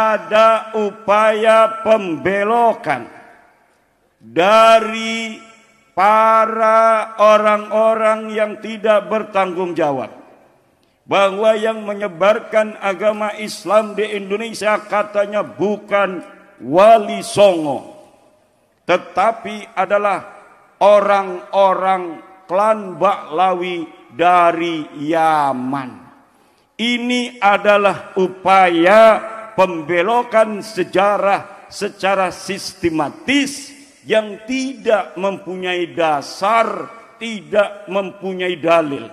Ada upaya pembelokan dari para orang-orang yang tidak bertanggung jawab, bahwa yang menyebarkan agama Islam di Indonesia katanya bukan Wali Songo, tetapi adalah orang-orang klan Baklawi dari Yaman. Ini adalah upaya pembelokan sejarah secara sistematis yang tidak mempunyai dasar, tidak mempunyai dalil.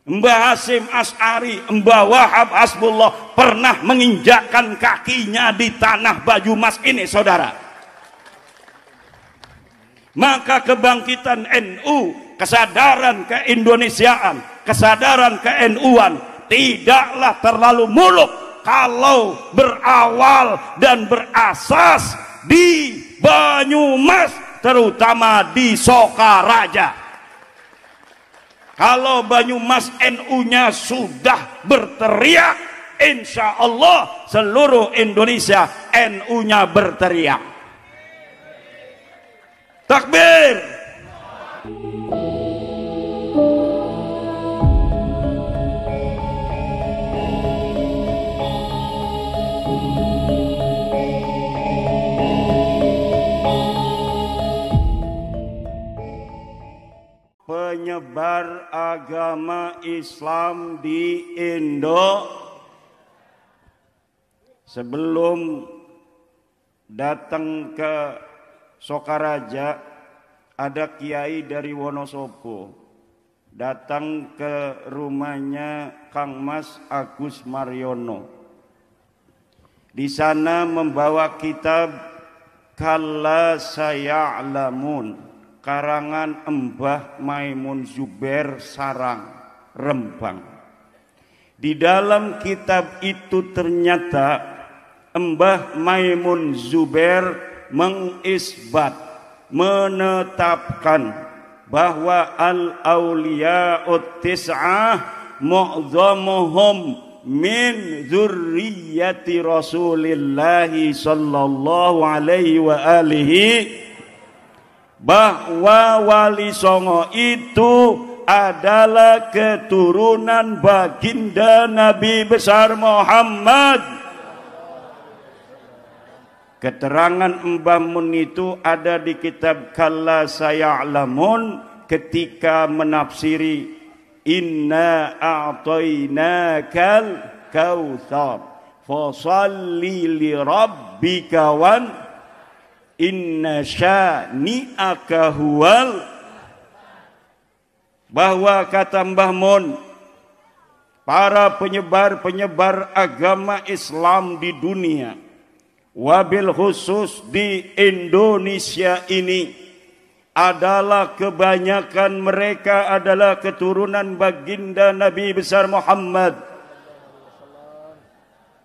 Mbah Hasyim Asy'ari, Mbah Wahab Hasbullah pernah menginjakkan kakinya di tanah Banyumas ini, saudara. Maka kebangkitan NU, kesadaran keindonesiaan, kesadaran ke-NU-an tidaklah terlalu muluk kalau berawal dan berasas di Banyumas, terutama di Sokaraja. Kalau Banyumas NU-nya sudah berteriak, insya Allah seluruh Indonesia NU-nya berteriak. Takbir. Penyebar agama Islam di Indo, sebelum datang ke Sokaraja ada kiai dari Wonosobo datang ke rumahnya Kang Mas Agus Mariono. Di sana membawa kitab Kalla Saya'lamun, karangan Mbah Maimun Zubair Sarang, Rembang. Di dalam kitab itu ternyata Mbah Maimun Zubair mengisbat, menetapkan bahwa al-awliya'ut tis'ah mu'dhamuhum min dzurriyyati Rasulillahi sallallahu alaihi wa alihi, bahwa Wali Songo itu adalah keturunan baginda Nabi besar Muhammad. Keterangan Mbah Mun itu ada di kitab Kalla Saya'lamun ketika menafsiri Inna a'tainakal kautsar fasalli li rabbika wan inna syani'aka huwal, bahwa kata Mbah Mun, para penyebar agama Islam di dunia, wabil khusus di Indonesia ini, adalah kebanyakan mereka adalah keturunan baginda Nabi besar Muhammad.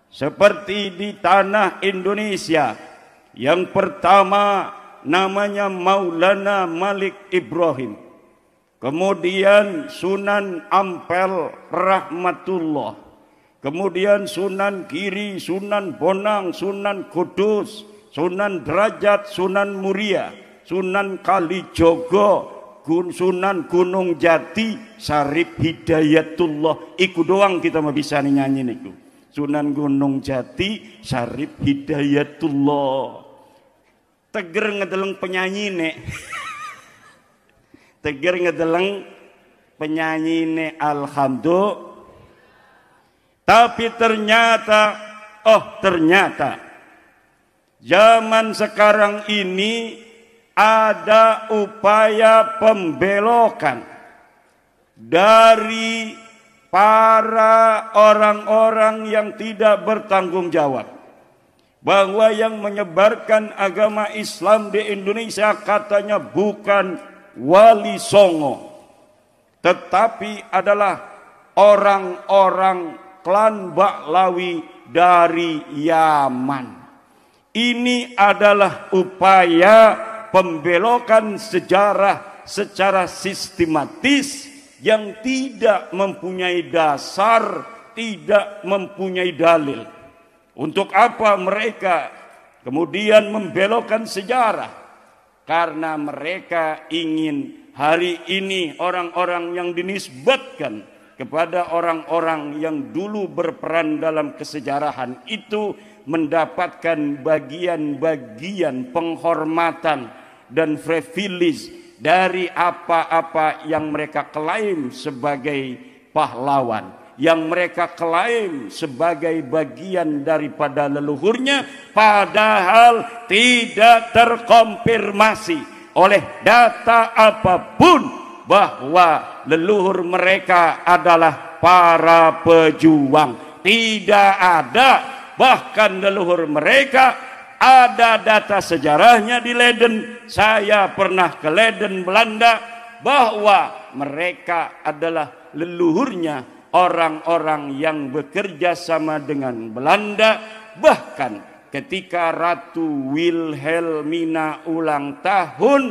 Seperti di tanah Indonesia, yang pertama namanya Maulana Malik Ibrahim, kemudian Sunan Ampel Rahmatullah, kemudian Sunan Giri, Sunan Bonang, Sunan Kudus, Sunan Derajat, Sunan Muria, Sunan Kalijogo, Sunan Gunung Jati, Syarif Hidayatullah. Iku doang kita mau bisa nyanyi niku. Sunan Gunung Jati, Syarif Hidayatullah. Teger ngedeleng penyanyi nek. Teger ngedeleng penyanyi nek, alhamdulillah. Tapi ternyata zaman sekarang ini ada upaya pembelokan dari para orang-orang yang tidak bertanggung jawab, bahwa yang menyebarkan agama Islam di Indonesia katanya bukan Wali Songo, tetapi adalah orang-orang klan Baklawi dari Yaman. Ini adalah upaya pembelokan sejarah secara sistematis yang tidak mempunyai dasar, tidak mempunyai dalil. Untuk apa mereka kemudian membelokkan sejarah? Karena mereka ingin hari ini orang-orang yang dinisbatkan kepada orang-orang yang dulu berperan dalam kesejarahan itu mendapatkan bagian-bagian penghormatan dan privilege dari apa-apa yang mereka klaim sebagai pahlawan, yang mereka klaim sebagai bagian daripada leluhurnya, padahal tidak terkonfirmasi oleh data apapun bahwa leluhur mereka adalah para pejuang. Tidak ada, bahkan leluhur mereka ada data sejarahnya di Leiden. Saya pernah ke Leiden, Belanda, bahwa mereka adalah leluhurnya orang-orang yang bekerja sama dengan Belanda. Bahkan ketika Ratu Wilhelmina ulang tahun,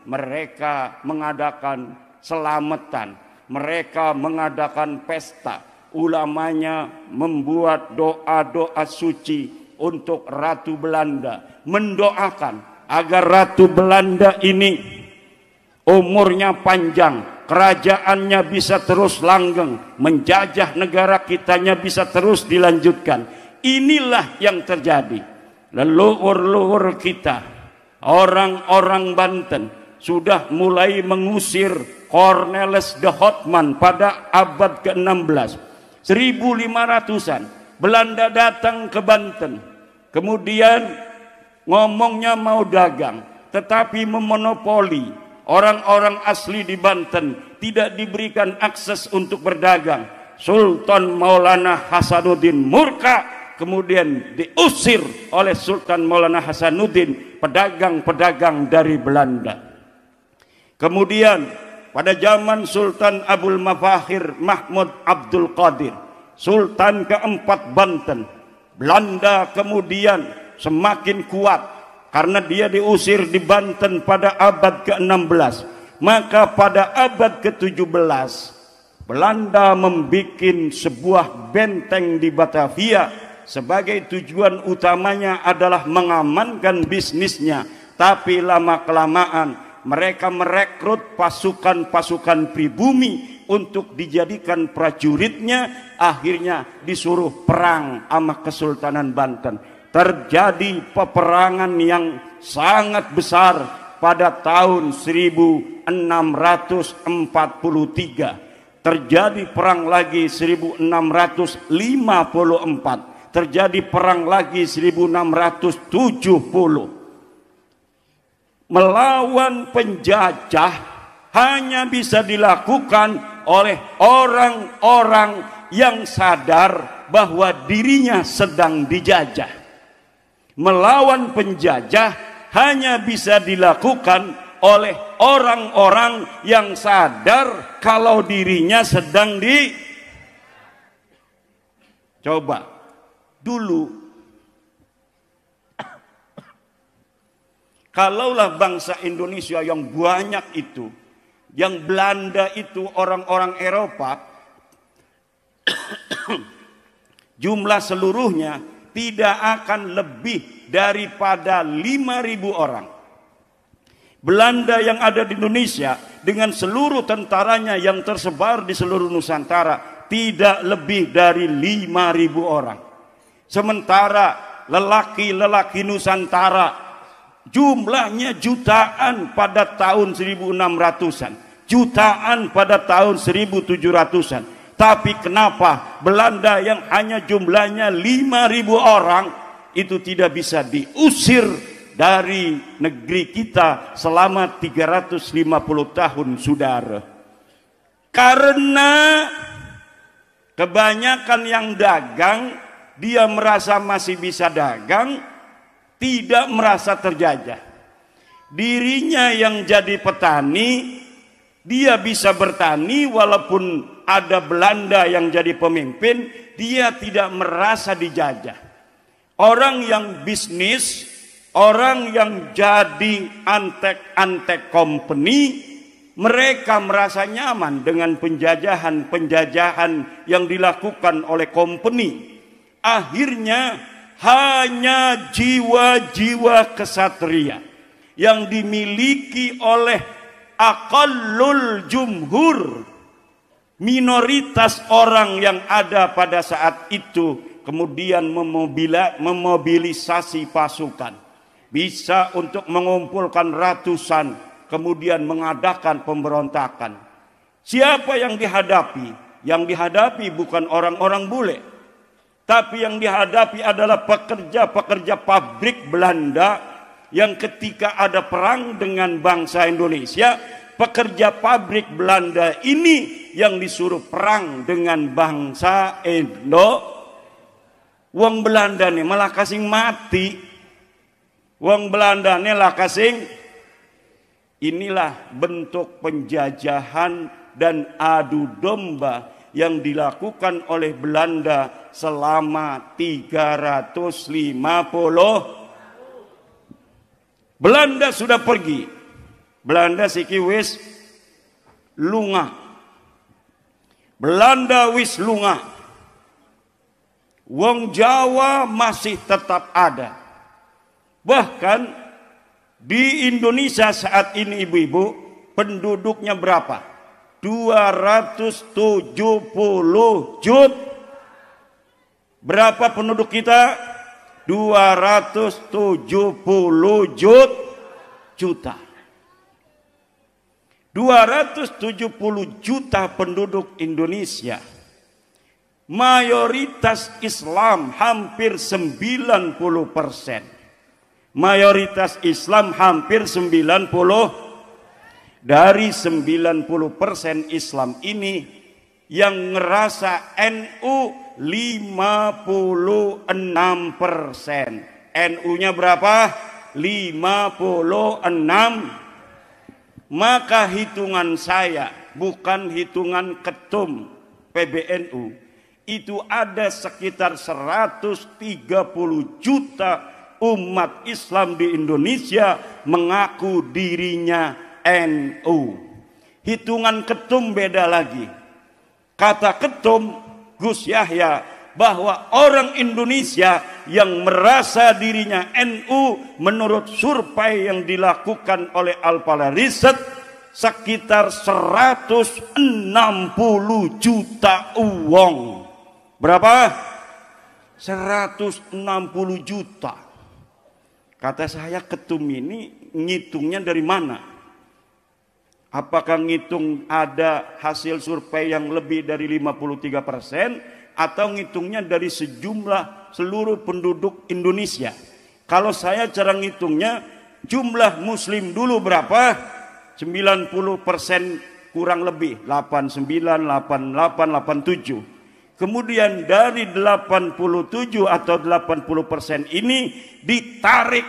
mereka mengadakan selamatan, mereka mengadakan pesta, ulamanya membuat doa-doa suci untuk Ratu Belanda, mendoakan agar Ratu Belanda ini umurnya panjang, kerajaannya bisa terus langgeng, menjajah negara kitanya bisa terus dilanjutkan. Inilah yang terjadi. Leluhur-leluhur kita, orang-orang Banten, sudah mulai mengusir Cornelis de Houtman pada abad ke-16. 1500-an Belanda datang ke Banten, kemudian ngomongnya mau dagang, tetapi memonopoli. Orang-orang asli di Banten tidak diberikan akses untuk berdagang. Sultan Maulana Hasanuddin murka, kemudian diusir oleh Sultan Maulana Hasanuddin pedagang-pedagang dari Belanda. Kemudian pada zaman Sultan Abul Mafahir Mahmud Abdul Qadir, Sultan keempat Banten, Belanda kemudian semakin kuat karena dia diusir di Banten pada abad ke-16. Maka pada abad ke-17 Belanda membuat sebuah benteng di Batavia. Sebagai tujuan utamanya adalah mengamankan bisnisnya. Tapi lama-kelamaan mereka merekrut pasukan-pasukan pribumi untuk dijadikan prajuritnya. Akhirnya disuruh perang sama Kesultanan Banten. Terjadi peperangan yang sangat besar pada tahun 1643. Terjadi perang lagi 1654. Terjadi perang lagi 1670. Melawan penjajah hanya bisa dilakukan oleh orang-orang yang sadar bahwa dirinya sedang dijajah. Melawan penjajah hanya bisa dilakukan oleh orang-orang yang sadar kalau dirinya sedang di. Coba dulu, kalaulah bangsa Indonesia yang banyak itu, yang Belanda itu orang-orang Eropa, jumlah seluruhnya tidak akan lebih daripada 5.000 orang. Belanda yang ada di Indonesia dengan seluruh tentaranya yang tersebar di seluruh Nusantara tidak lebih dari 5.000 orang. Sementara lelaki-lelaki Nusantara jumlahnya jutaan pada tahun 1600-an, jutaan pada tahun 1700-an. Tapi kenapa Belanda yang hanya jumlahnya 5.000 orang itu tidak bisa diusir dari negeri kita selama 350 tahun, saudara? Karena kebanyakan yang dagang, dia merasa masih bisa dagang, tidak merasa terjajah. Dirinya yang jadi petani, dia bisa bertani walaupun ada Belanda yang jadi pemimpin, dia tidak merasa dijajah. Orang yang bisnis, orang yang jadi antek-antek company, mereka merasa nyaman dengan penjajahan-penjajahan yang dilakukan oleh company. Akhirnya hanya jiwa-jiwa kesatria yang dimiliki oleh aqallul jumhur, minoritas orang yang ada pada saat itu, kemudian memobilisasi pasukan, bisa untuk mengumpulkan ratusan, kemudian mengadakan pemberontakan. Siapa yang dihadapi? Yang dihadapi bukan orang-orang bule, tapi yang dihadapi adalah pekerja-pekerja pabrik Belanda yang ketika ada perang dengan bangsa Indonesia, pekerja pabrik Belanda ini yang disuruh perang dengan bangsa Indo. Wong Belanda nih malah kasing mati. Wong Belanda nih lah kasing. Inilah bentuk penjajahan dan adu domba yang dilakukan oleh Belanda selama 350. Belanda sudah pergi. Belanda siki wis lunga. Belanda wis lunga. Wong Jawa masih tetap ada. Bahkan di Indonesia saat ini ibu-ibu, penduduknya berapa? 270 juta. Berapa penduduk kita? 270 juta. 270 juta penduduk Indonesia. Mayoritas Islam hampir 90%. Mayoritas Islam hampir 90. Dari 90% Islam ini yang ngerasa NU 56%. NU-nya berapa? 56. Maka hitungan saya, bukan hitungan ketum PBNU, itu ada sekitar 130 juta umat Islam di Indonesia mengaku dirinya NU. Hitungan ketum beda lagi. Kata ketum Gus Yahya bahwa orang Indonesia yang merasa dirinya NU menurut survei yang dilakukan oleh Alpala Riset sekitar 160 juta uang. Berapa? 160 juta. Kata saya, ketum ini ngitungnya dari mana? Apakah ngitung ada hasil survei yang lebih dari 53% atau ngitungnya dari sejumlah seluruh penduduk Indonesia? Kalau saya cara ngitungnya, jumlah muslim dulu berapa? 90% kurang lebih, 89, 88, 87. Kemudian dari 87 atau 80% ini ditarik,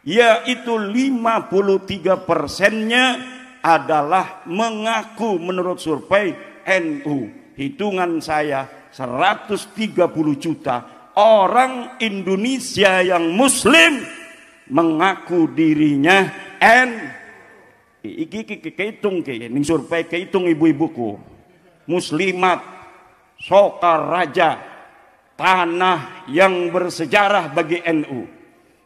yaitu 53%-nya adalah mengaku menurut survei NU. Hitungan saya 130 juta orang Indonesia yang muslim mengaku dirinya iki kehitung ning survei kehitung ibu-ibuku. Muslimat Sokaraja, tanah yang bersejarah bagi NU.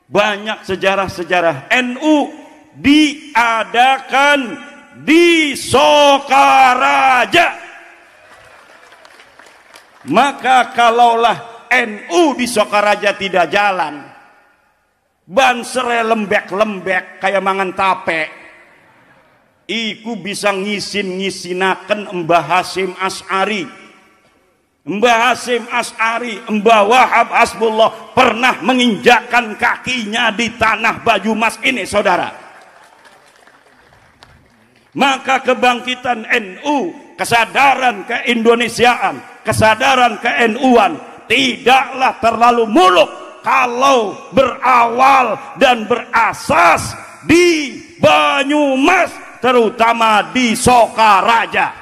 Banyak sejarah-sejarah NU diadakan di Sokaraja. Maka kalaulah NU di Sokaraja tidak jalan, bansere lembek-lembek kayak mangan tape, iku bisa ngisin-ngisinaken Mbah Hasyim Asy'ari. Mbah Hasyim Asy'ari, Mbah Wahab Hasbullah pernah menginjakkan kakinya di tanah Banyumas ini, saudara. Maka kebangkitan NU, kesadaran keindonesiaan, kesadaran ke-NU-an tidaklah terlalu muluk kalau berawal dan berasas di Banyumas, terutama di Sokaraja.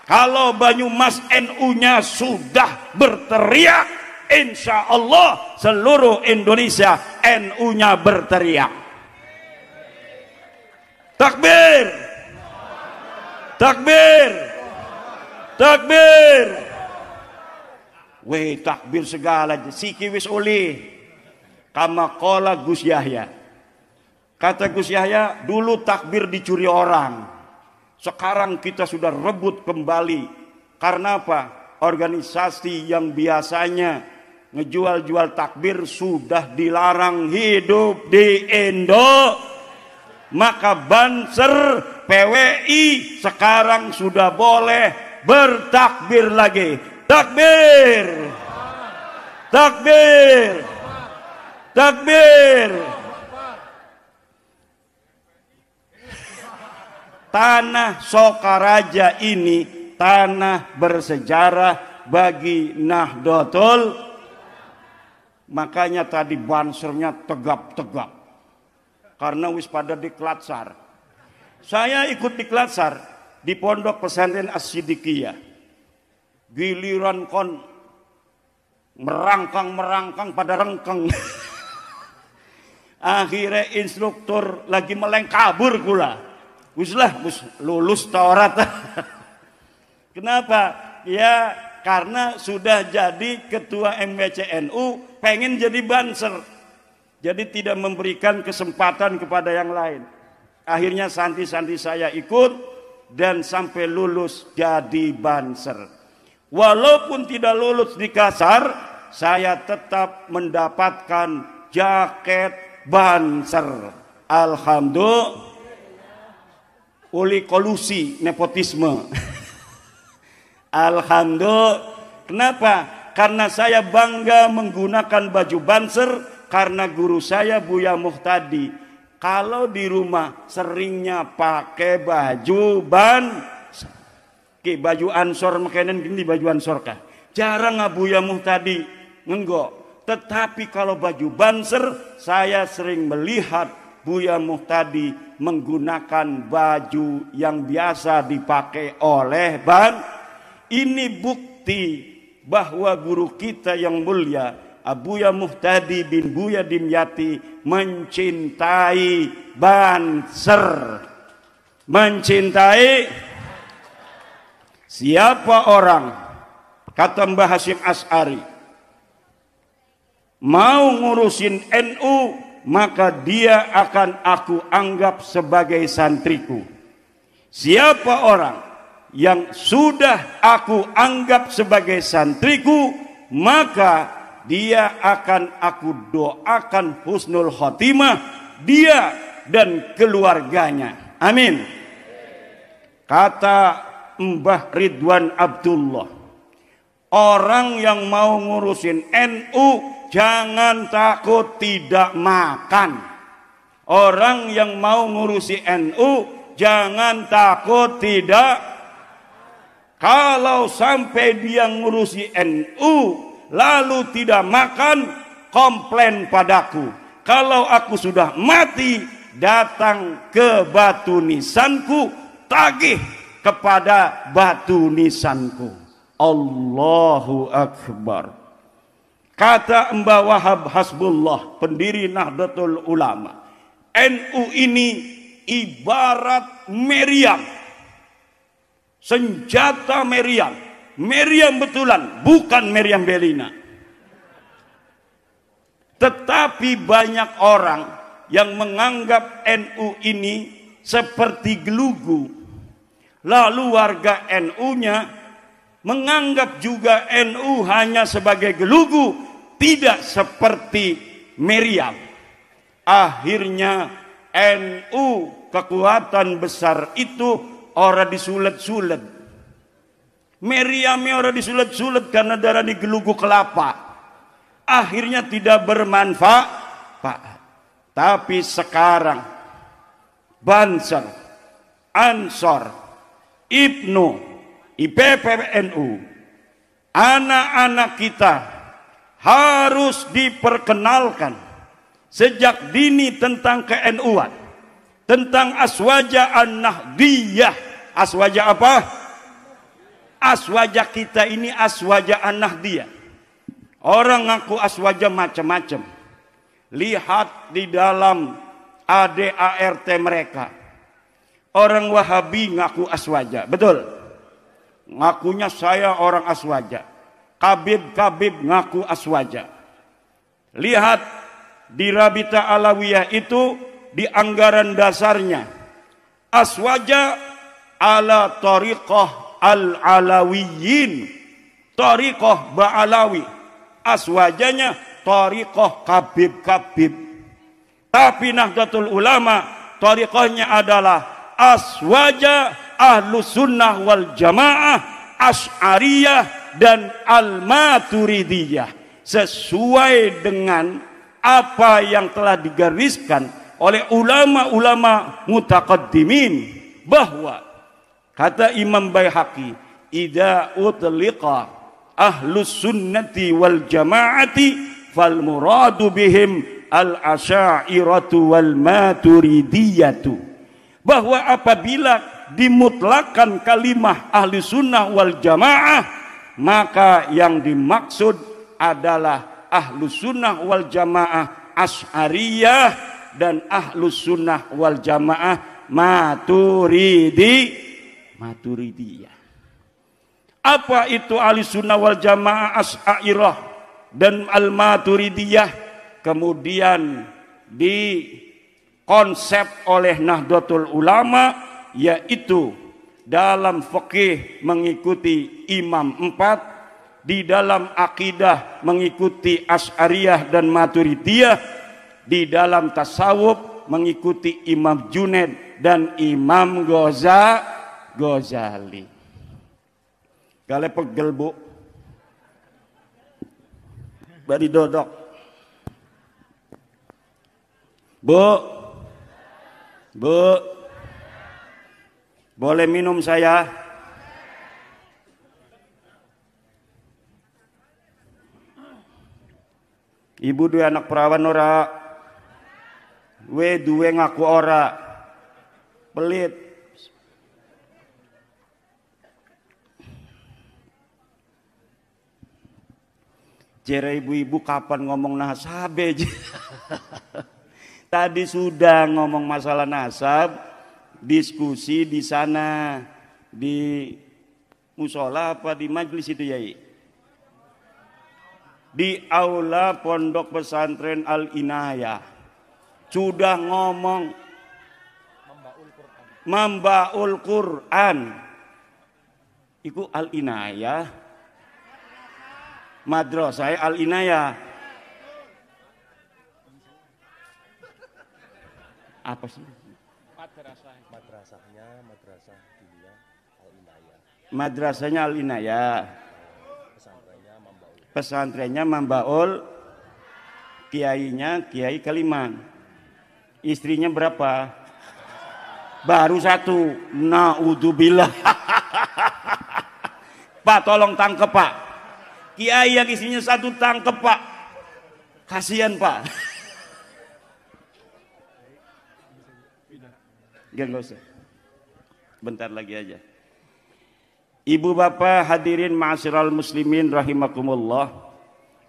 Kalau Banyumas NU-nya sudah berteriak, insya Allah seluruh Indonesia NU-nya berteriak. Takbir, takbir, takbir. Weh takbir segala, siki wis uli. Kama qala Gus Yahya. Kata Gus Yahya, dulu takbir dicuri orang. Sekarang kita sudah rebut kembali. Karena apa? Organisasi yang biasanya ngejual-jual takbir sudah dilarang hidup di Indo. Maka Banser PWI sekarang sudah boleh bertakbir lagi. Takbir, takbir, takbir. Tanah Sokaraja ini tanah bersejarah bagi Nahdlatul. Makanya tadi bansernya tegap-tegap karena wis pada diklatsar. Saya ikut diklatsar di Pondok Pesantren As-Siddiqiyah. Giliran kon merangkang pada rengkeng. Akhirnya instruktur lagi meleng kabur pula. Wis lulus Taurat. Kenapa? Ya karena sudah jadi ketua MBCNU, pengen jadi banser. Jadi tidak memberikan kesempatan kepada yang lain. Akhirnya santri-santri saya ikut dan sampai lulus jadi banser. Walaupun tidak lulus di Kasar, saya tetap mendapatkan jaket banser. Alhamdulillah. Uli kolusi nepotisme. Alhamdulillah. Kenapa? Karena saya bangga menggunakan baju banser karena guru saya Buya Muhtadi. Kalau di rumah seringnya pakai baju Ki baju ansor makanan gini baju ansor kah? Jarang Buya Muhtadi ngenggok. Tetapi kalau baju banser saya sering melihat Buya Muhtadi menggunakan baju yang biasa dipakai oleh Ini bukti bahwa guru kita yang mulia Buya Muhtadi bin Buya Dimyati mencintai banser. Mencintai siapa orang, kata Mbah Hasyim Asy'ari, mau ngurusin NU, maka dia akan aku anggap sebagai santriku. Siapa orang yang sudah aku anggap sebagai santriku, maka dia akan aku doakan husnul khotimah, dia dan keluarganya. Amin. Kata Mbah Ridwan Abdullah, orang yang mau ngurusin NU jangan takut tidak makan. Orang yang mau ngurusi NU jangan takut tidak. Kalau sampai dia ngurusi NU lalu tidak makan, komplain padaku. Kalau aku sudah mati, datang ke batu nisanku, tagih kepada batu nisanku. Allahu Akbar. Kata Mbah Wahab Hasbullah, pendiri Nahdlatul Ulama, NU ini ibarat meriam, senjata meriam. Meriam betulan, bukan meriam Belina. Tetapi banyak orang yang menganggap NU ini seperti gelugu. Lalu warga NU-nya menganggap juga NU hanya sebagai gelugu, tidak seperti meriam. Akhirnya NU kekuatan besar itu orang disulet-sulet. Meriamnya orang disulet-sulet karena darah di gelugu kelapa. Akhirnya tidak bermanfaat. Tapi sekarang Banser, Ansor, Ibnu, IPPNU, anak-anak kita harus diperkenalkan sejak dini tentang ke-NU-an, tentang aswaja an-nahdiyah. Aswaja apa? Aswaja kita ini aswaja an-nahdiyah. Orang ngaku aswaja macam-macam. Lihat di dalam ADART mereka. Orang Wahabi ngaku aswaja, betul? Ngakunya saya orang aswaja. Kabib ngaku Aswaja. Lihat di Rabita Alawiyah itu di anggaran dasarnya. Aswaja ala tariqah al-alawiyin. Tariqah Ba'alawi. Aswajanya tariqah Kabib. Tapi Nahdlatul Ulama tariqahnya adalah Aswaja Ahlus Sunnah wal Jamaah, Asy'ariyah dan Al-Maturidiyah, sesuai dengan apa yang telah digariskan oleh ulama-ulama mutaqaddimin, bahwa kata Imam Baihaqi, idza utliqa Ahlus Sunnati wal Jamaati fal muradu bihim al-asy'ariyatu wal maturidiyatu, bahwa apabila dimutlakan kalimah ahli sunnah wal jamaah, maka yang dimaksud adalah ahlu sunnah wal jamaah Asy'ariyah dan ahlu sunnah wal jamaah Maturidiyah. Apa itu ahli sunnah wal jamaah Asy'ariyah dan al-Maturidiyah? Kemudian dikonsep oleh Nahdlatul Ulama, yaitu dalam fikih mengikuti imam 4, di dalam akidah mengikuti Asy'ariyah dan Maturidiyah, di dalam tasawuf mengikuti Imam Junaid dan Imam Ghazali. Kale pegel bu, bari dodok. Bu, boleh minum saya? Ibu dua anak perawan ora? We duwe ngaku ora? Pelit. Jere ibu-ibu kapan ngomong nasab aja? Tadi sudah ngomong masalah nasab, diskusi di sana, di musola apa di majelis itu Yai? Di aula Pondok Pesantren Al-Inayah. Sudah ngomong Mambaul Quran. Iku Al-Inayah. Madrasah Al-Inayah. Apa sih? Madrasah Diniyah Al-Inayah. Madrasahnya Al-Inayah. Pesantrennya Mambaul. Kiainya Kiai Kaliman. Istrinya berapa? Baru satu. Naudzubillah. Pak tolong tangkep Pak. Kiai yang isinya satu tangkep Pak. Kasihan Pak. Gak usah. Bentar lagi aja. Ibu bapak hadirin ma'asyiral muslimin rahimakumullah.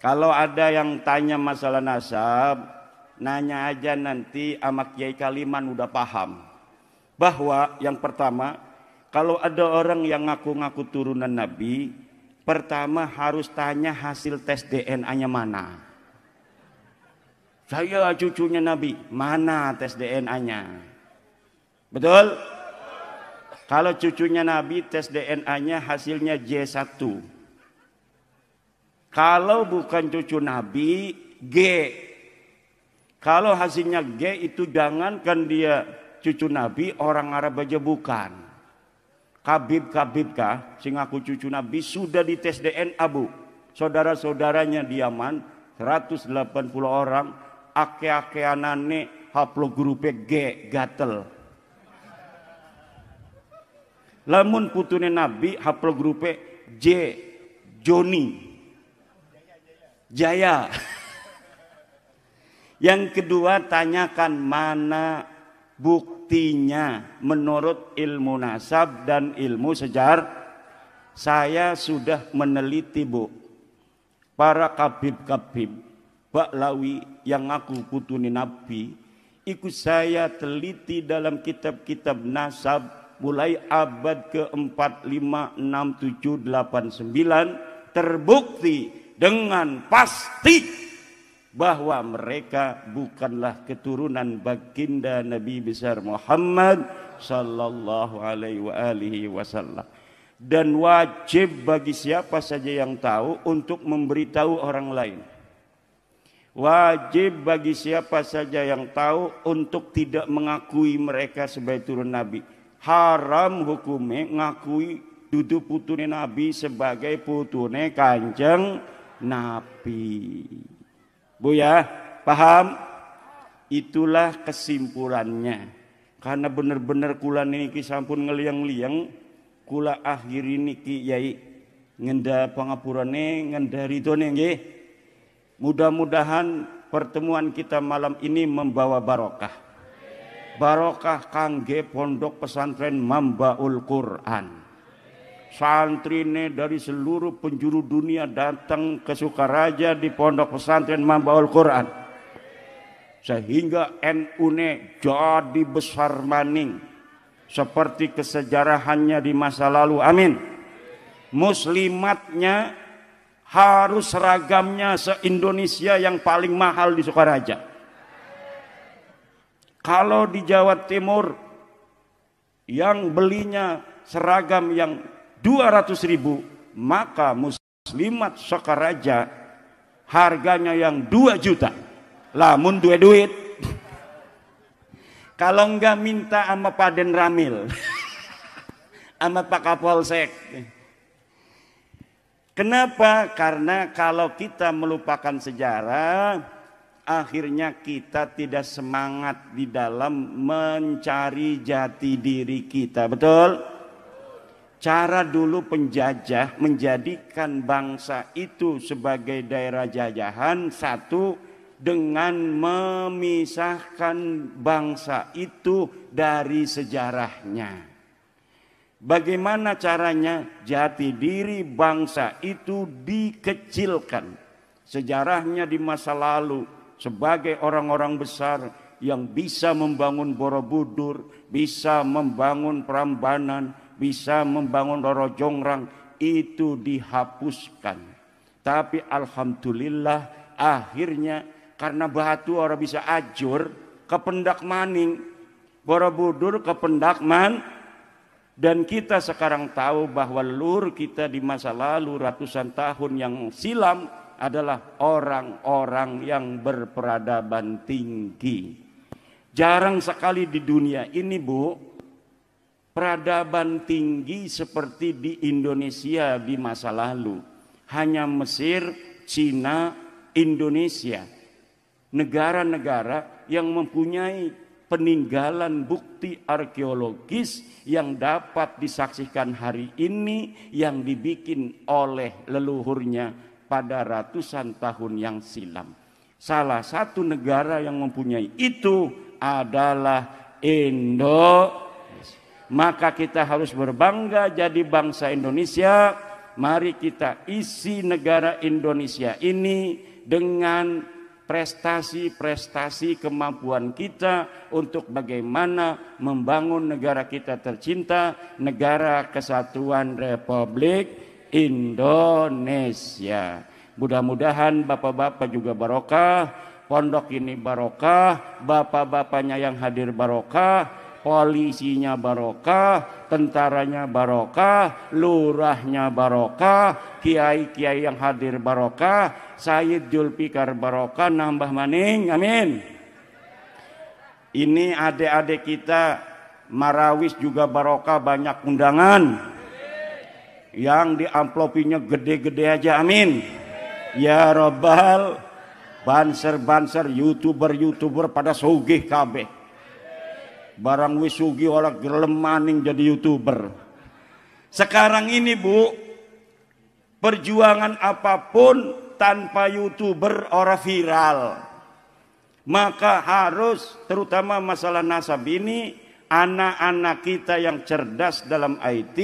Kalau ada yang tanya masalah nasab, nanya aja nanti sama Kiai Kaliman udah paham. Bahwa yang pertama, kalau ada orang yang ngaku-ngaku turunan Nabi, pertama harus tanya hasil tes DNA-nya mana. Saya cucunya Nabi, mana tes DNA-nya? Betul? Kalau cucunya Nabi tes DNA-nya hasilnya J1. Kalau bukan cucu Nabi, G. Kalau hasilnya G itu jangankan dia cucu Nabi, orang Arab aja bukan. Kabib kah, sing aku cucu Nabi sudah dites DNA bu. Saudara-saudaranya di Yaman 180 orang, ake-akeanane haplogrupe G gatel. Lamun putune Nabi haplogrupe J Joni Jaya. Yang kedua, tanyakan mana buktinya menurut ilmu nasab dan ilmu sejarah. Saya sudah meneliti bu, para kabib-kabib Baklawi yang ngaku putune Nabi, ikut saya teliti dalam kitab-kitab nasab mulai abad ke-4, 5, 6, 7, 8, 9 terbukti dengan pasti bahwa mereka bukanlah keturunan baginda Nabi besar Muhammad sallallahu alaihi wasallam. Dan wajib bagi siapa saja yang tahu untuk memberitahu orang lain. Wajib bagi siapa saja yang tahu untuk tidak mengakui mereka sebagai turun Nabi. Haram hukumnya ngakui dudu putune Nabi sebagai putune Kanjeng Nabi. Bu ya, paham? Itulah kesimpulannya. Karena benar-benar kula niki sampun ngeliang-liang, kula akhiri niki yai ngenda pangapurane, ngenda ridone nggih. Mudah-mudahan pertemuan kita malam ini membawa barokah. Barokah kangge pondok pesantren Mambaul Quran. Santrine dari seluruh penjuru dunia datang ke Sukaraja di pondok pesantren Mambaul Quran, sehingga NU-ne jadi besar maning seperti kesejarahannya di masa lalu. Amin. Muslimatnya harus seragamnya se-Indonesia yang paling mahal di Sukaraja. Kalau di Jawa Timur yang belinya seragam yang 200.000, maka muslimat Sukaraja harganya yang 2 juta. Lamun duit. Kalau enggak minta sama Paden Ramil, sama Pak Kapolsek. Kenapa? Karena kalau kita melupakan sejarah, akhirnya kita tidak semangat di dalam mencari jati diri kita. Betul? Cara dulu penjajah menjadikan bangsa itu sebagai daerah jajahan, satu, dengan memisahkan bangsa itu dari sejarahnya. Bagaimana caranya? Jati diri bangsa itu dikecilkan. Sejarahnya di masa lalu sebagai orang-orang besar yang bisa membangun Borobudur, bisa membangun Prambanan, bisa membangun Roro Jongrang, itu dihapuskan. Tapi alhamdulillah akhirnya karena batu orang bisa ajur ke Pendak Maning, Borobudur ke Pendak Man, dan kita sekarang tahu bahwa leluhur kita di masa lalu ratusan tahun yang silam adalah orang-orang yang berperadaban tinggi. Jarang sekali di dunia ini, Bu, peradaban tinggi seperti di Indonesia di masa lalu. Hanya Mesir, Cina, Indonesia. Negara-negara yang mempunyai peninggalan bukti arkeologis yang dapat disaksikan hari ini, yang dibikin oleh leluhurnya pada ratusan tahun yang silam. Salah satu negara yang mempunyai itu adalah Indonesia. Maka kita harus berbangga jadi bangsa Indonesia. Mari kita isi negara Indonesia ini dengan prestasi-prestasi kemampuan kita untuk bagaimana membangun negara kita tercinta, negara kesatuan Republik Indonesia. Mudah-mudahan bapak-bapak juga barokah, pondok ini barokah, bapak-bapaknya yang hadir barokah, polisinya barokah, tentaranya barokah, lurahnya barokah, kiai-kiai yang hadir barokah, Sayyid Julfikar barokah, nambah maning, amin. Ini adik-adik kita Marawis juga barokah, banyak undangan. Yang di amplopinya gede-gede aja, amin. Ya Rabbal, banser-banser, YouTuber pada sugih kabeh. Barang wisugi orang gelem maning jadi YouTuber. Sekarang ini, Bu, perjuangan apapun tanpa YouTuber orang viral. Maka harus, terutama masalah nasab ini, anak-anak kita yang cerdas dalam IT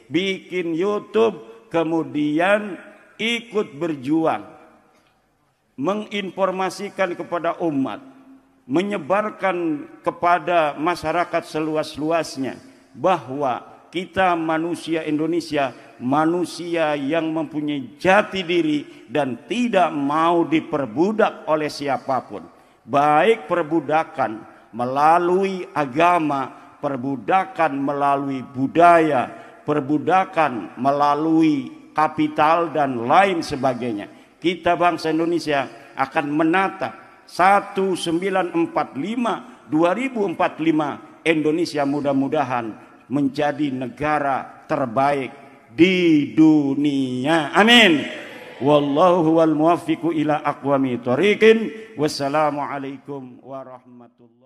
bikin YouTube, kemudian ikut berjuang menginformasikan kepada umat, menyebarkan kepada masyarakat seluas-luasnya bahwa kita manusia Indonesia, manusia yang mempunyai jati diri dan tidak mau diperbudak oleh siapapun. Baik perbudakan melalui agama, perbudakan melalui budaya, perbudakan melalui kapital dan lain sebagainya. Kita bangsa Indonesia akan menata 1945, 2045 Indonesia mudah-mudahan menjadi negara terbaik di dunia. Amin. Wallahu wal muwaffiqu ila aqwamit thoriqin. Wassalamualaikum warahmatullahi